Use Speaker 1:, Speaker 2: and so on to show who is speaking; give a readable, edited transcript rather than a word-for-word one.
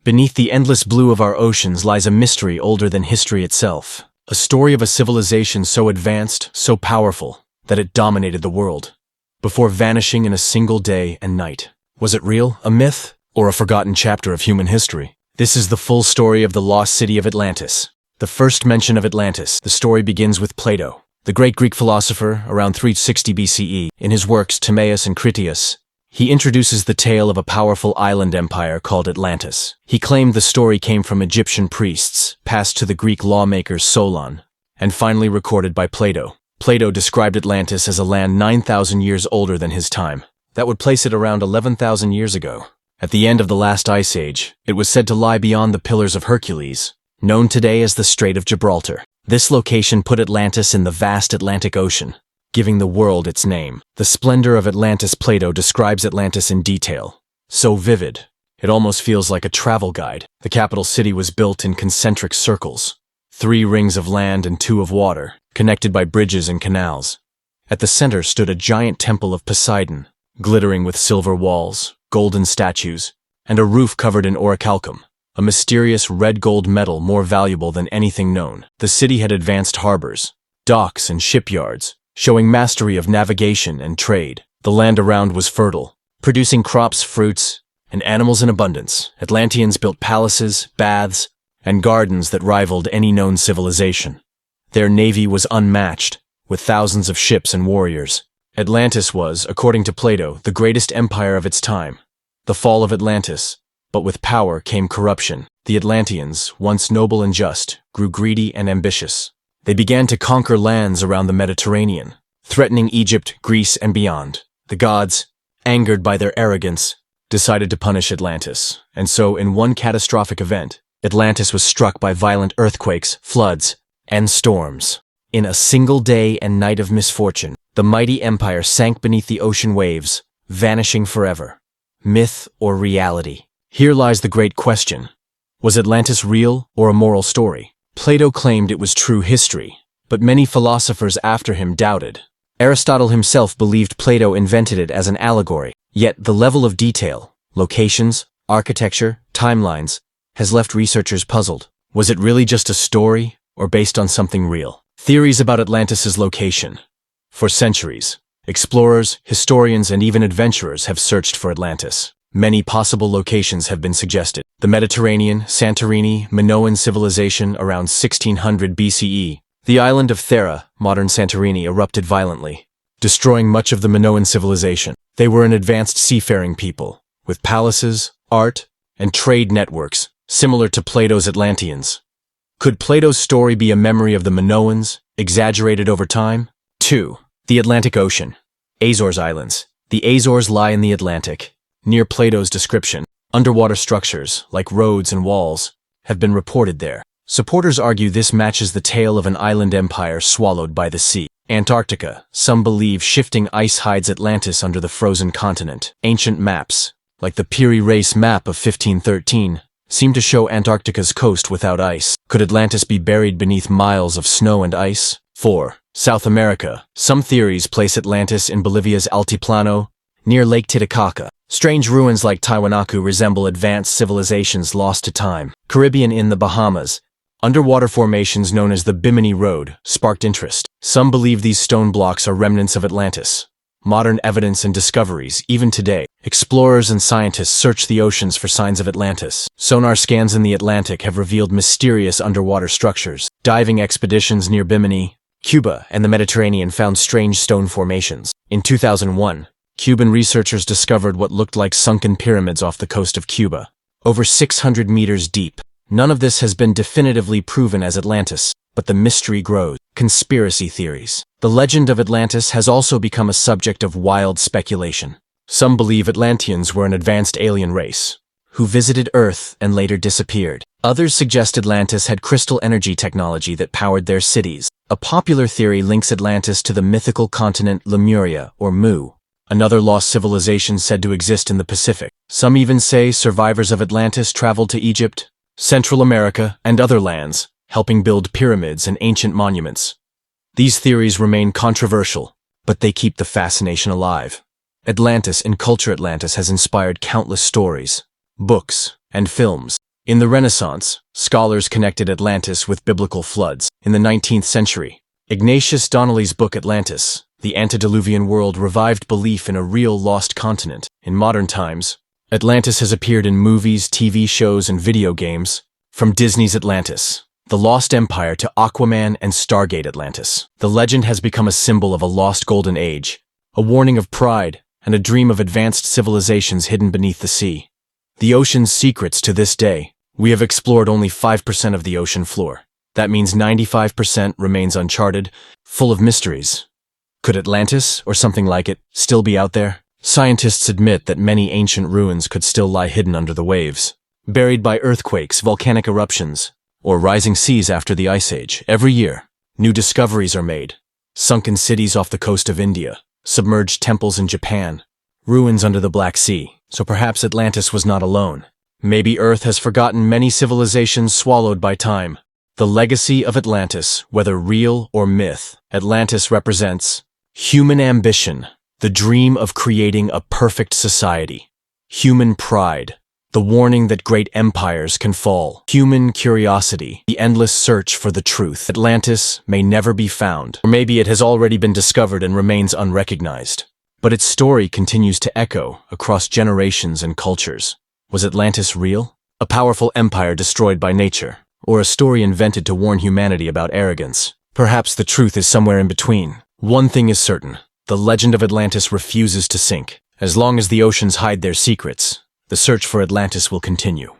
Speaker 1: Beneath the endless blue of our oceans lies a mystery older than history itself. A story of a civilization so advanced, so powerful, that it dominated the world, before vanishing in a single day and night. Was it real, a myth, or a forgotten chapter of human history? This is the full story of the lost city of Atlantis. The first mention of Atlantis, the story begins with Plato, the great Greek philosopher around 360 BCE. In his works Timaeus and Critias, he introduces the tale of a powerful island empire called Atlantis. He claimed the story came from Egyptian priests, passed to the Greek lawmakers Solon, and finally recorded by Plato. Plato described Atlantis as a land 9,000 years older than his time. That would place it around 11,000 years ago. At the end of the last ice age, it was said to lie beyond the Pillars of Hercules, known today as the Strait of Gibraltar. This location put Atlantis in the vast Atlantic Ocean, giving the world its name. The splendor of Atlantis. Plato describes Atlantis in detail, so vivid, it almost feels like a travel guide. The capital city was built in concentric circles, 3 rings of land and 2 of water, connected by bridges and canals. At the center stood a giant temple of Poseidon, glittering with silver walls, golden statues, and a roof covered in orichalcum, a mysterious red-gold metal more valuable than anything known. The city had advanced harbors, docks, and shipyards, showing mastery of navigation and trade. The land around was fertile, producing crops, fruits, and animals in abundance. Atlanteans built palaces, baths, and gardens that rivaled any known civilization. Their navy was unmatched, with thousands of ships and warriors. Atlantis was, according to Plato, the greatest empire of its time. The fall of Atlantis, but with power came corruption. The Atlanteans, once noble and just, grew greedy and ambitious. They began to conquer lands around the Mediterranean, threatening Egypt, Greece, and beyond. The gods, angered by their arrogance, decided to punish Atlantis, and so in one catastrophic event, Atlantis was struck by violent earthquakes, floods, and storms. In a single day and night of misfortune, the mighty empire sank beneath the ocean waves, vanishing forever. Myth or reality? Here lies the great question. Was Atlantis real or a moral story? Plato claimed it was true history, but many philosophers after him doubted. Aristotle himself believed Plato invented it as an allegory, yet the level of detail, locations, architecture, timelines, has left researchers puzzled. Was it really just a story, or based on something real? Theories about Atlantis's location. For centuries, explorers, historians, and even adventurers have searched for Atlantis. Many possible locations have been suggested. The Mediterranean, Santorini, Minoan civilization around 1600 BCE. The island of Thera, modern Santorini, erupted violently, destroying much of the Minoan civilization. They were an advanced seafaring people, with palaces, art, and trade networks, similar to Plato's Atlanteans. Could Plato's story be a memory of the Minoans, exaggerated over time? 2. The Atlantic Ocean. Azores Islands. The Azores lie in the Atlantic, near Plato's description. Underwater structures, like roads and walls, have been reported there. Supporters argue this matches the tale of an island empire swallowed by the sea. Antarctica. Some believe shifting ice hides Atlantis under the frozen continent. Ancient maps, like the Piri Reis map of 1513, seem to show Antarctica's coast without ice. Could Atlantis be buried beneath miles of snow and ice? 4. South America. Some theories place Atlantis in Bolivia's Altiplano, near Lake Titicaca. Strange ruins like Tiwanaku resemble advanced civilizations lost to time. Caribbean. In the Bahamas, underwater formations known as the Bimini Road sparked interest. Some believe these stone blocks are remnants of Atlantis. Modern evidence and discoveries, even today, explorers and scientists search the oceans for signs of Atlantis. Sonar scans in the Atlantic have revealed mysterious underwater structures. Diving expeditions near Bimini, Cuba, and the Mediterranean found strange stone formations. In 2001, Cuban researchers discovered what looked like sunken pyramids off the coast of Cuba, over 600 meters deep. None of this has been definitively proven as Atlantis, but the mystery grows. Conspiracy theories. The legend of Atlantis has also become a subject of wild speculation. Some believe Atlanteans were an advanced alien race, who visited Earth and later disappeared. Others suggest Atlantis had crystal energy technology that powered their cities. A popular theory links Atlantis to the mythical continent Lemuria, or Mu, another lost civilization said to exist in the Pacific. Some even say survivors of Atlantis traveled to Egypt, Central America, and other lands, helping build pyramids and ancient monuments. These theories remain controversial, but they keep the fascination alive. Atlantis and Culture. Atlantis has inspired countless stories, books, and films. In the Renaissance, scholars connected Atlantis with biblical floods. In the 19th century, Ignatius Donnelly's book Atlantis, The Antediluvian World, revived belief in a real lost continent. In modern times, Atlantis has appeared in movies, TV shows, and video games, from Disney's Atlantis, The Lost Empire, to Aquaman and Stargate Atlantis. The legend has become a symbol of a lost golden age, a warning of pride, and a dream of advanced civilizations hidden beneath the sea. The ocean's secrets. To this day, we have explored only 5% of the ocean floor. That means 95% remains uncharted, full of mysteries. Could Atlantis, or something like it, still be out there? Scientists admit that many ancient ruins could still lie hidden under the waves, buried by earthquakes, volcanic eruptions, or rising seas after the Ice Age. Every year, new discoveries are made. Sunken cities off the coast of India, submerged temples in Japan, ruins under the Black Sea. So perhaps Atlantis was not alone. Maybe Earth has forgotten many civilizations swallowed by time. The legacy of Atlantis, whether real or myth, Atlantis represents human ambition, the dream of creating a perfect society, human pride, the warning that great empires can fall, human curiosity, the endless search for the truth. Atlantis may never be found, or maybe it has already been discovered and remains unrecognized. But its story continues to echo across generations and cultures. Was Atlantis real? A powerful empire destroyed by nature? Or a story invented to warn humanity about arrogance? Perhaps the truth is somewhere in between. One thing is certain: the legend of Atlantis refuses to sink. As long as the oceans hide their secrets, the search for Atlantis will continue.